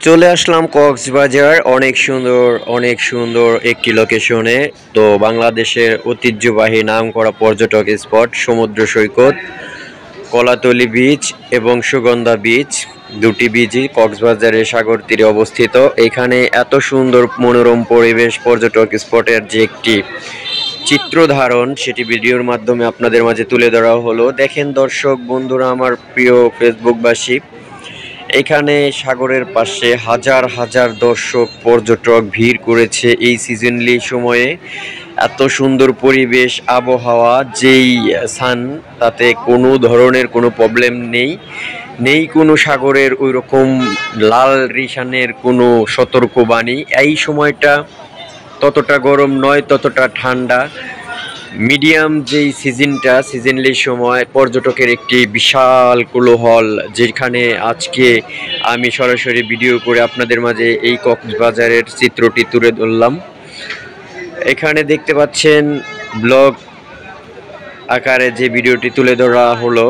চলে আসলাম কক্সবাজার। অনেক সুন্দর একটি লোকেশনে। তো বাংলাদেশের ঐতিহ্যবাহী নামকরা পর্যটক স্পট সমুদ্র সৈকত, কলাতলি বিচ এবং সুগন্ধা বিচ, দুটি বিচই কক্সবাজারের সাগর তীরে অবস্থিত। এখানে এত সুন্দর মনোরম পরিবেশ, পর্যটক স্পটের যে একটি চিত্র ধারণ, সেটি ভিডিওর মাধ্যমে আপনাদের মাঝে তুলে ধরা হলো। দেখেন দর্শক বন্ধুরা, আমার প্রিয় ফেসবুকবাসী, এখানে সাগরের পাশে হাজার হাজার দর্শক পর্যটক ভিড় করেছে এই সিজনলি সময়ে। এত সুন্দর পরিবেশ, আবহাওয়া, যেই সান, তাতে কোনো ধরনের কোনো প্রবলেম নেই কোনো সাগরের ওই রকম লাল রিশানের কোনো সতর্কবাণী। এই সময়টা ততটা গরম নয়, ততটা ঠান্ডা, মিডিয়াম যেই সিজনলি সময় পর্যটকের একটি বিশাল কোলাহল, যেখানে আজকে আমি সরাসরি ভিডিও করে আপনাদের মাঝে এই কক্সবাজারের চিত্রটি তুলে ধরলাম। এখানে দেখতে পাচ্ছেন ব্লগ আকারে যে ভিডিওটি তুলে ধরা হলো,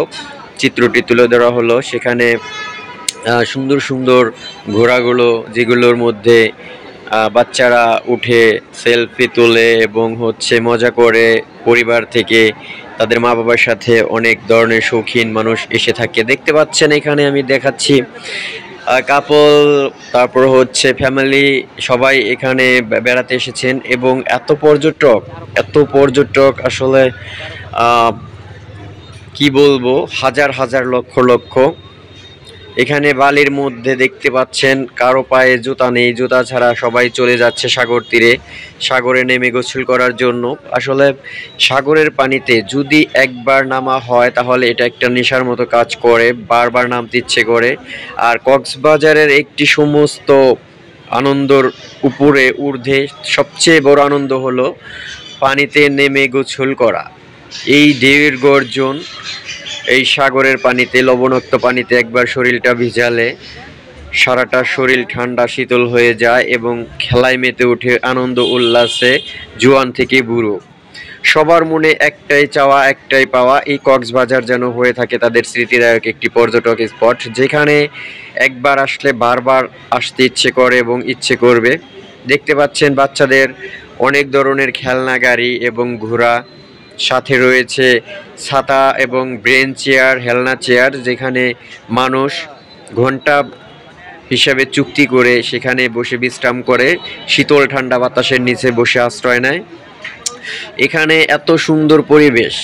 চিত্রটি তুলে ধরা হলো, সেখানে সুন্দর সুন্দর ঘোড়াগুলো, যেগুলোর মধ্যে বাচ্চারা উঠে সেলফি তোলে এবং মজা করে। পরিবার থেকে তাদের মা বাবার সাথে অনেক ধরনের শৌখিন মানুষ এসে থাকে। দেখতে পাচ্ছেন এখানে আমি দেখাচ্ছি কাপল, তারপর ফ্যামিলি, সবাই এখানে বেড়াতে এসেছেন। এবং এত পর্যটক আসলে কি বলবো, হাজার হাজার লক্ষ লক্ষ। এখানে বালির মধ্যে দেখতে পাচ্ছেন কারো পায়ে জুতা নেই, জুতা ছাড়া সবাই চলে যাচ্ছে সাগর তীরে, সাগরে নেমে গোসল করার জন্য। আসলে সাগরের পানিতে যদি একবার নামা হয় তাহলে এটা একটা নেশার মতো কাজ করে, বারবার নামতে ইচ্ছে করে। আর কক্সবাজারের একটি সমস্ত আনন্দর উপরে ঊর্ধ্বে সবচেয়ে বড় আনন্দ হলো পানিতে নেমে গোসল করা। এই ঢেউয়ের গর্জন, এই সাগরের পানিতে, লবণাক্ত পানিতে একবার শরীরটা ভিজালে সারাটা শরীর ঠান্ডা শীতল হয়ে যায় এবং খেলায় মেতে ওঠে আনন্দ উল্লাসে জোয়ান থেকে বুড়ো। সবার মনে একটাই চাওয়া, একটাই পাওয়া, এই কক্সবাজার যেন হয়ে থাকে তাদের স্মৃতিদায়ক একটি পর্যটক স্পট, যেখানে একবার আসলে বারবার আসতে ইচ্ছে করে এবং ইচ্ছে করবে। দেখতে পাচ্ছেন বাচ্চাদের অনেক ধরনের খেলনা গাড়ি এবং ঘোড়া, সাথে রয়েছে ছাতা এবং ব্রেঞ্চ চেয়ার, হেলনা চেয়ার, যেখানে মানুষ ঘন্টা হিসাবে চুক্তি করে সেখানে বসে বিশ্রাম করে, শীতল ঠান্ডা বাতাসের নিচে বসে আশ্রয় নেয়। এখানে এত সুন্দর পরিবেশ,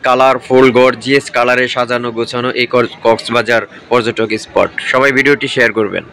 কালারফুল গর্জিয়াস কালারে সাজানো গোছানো এই কক্সবাজার পর্যটক স্পট। সবাই ভিডিওটি শেয়ার করবেন।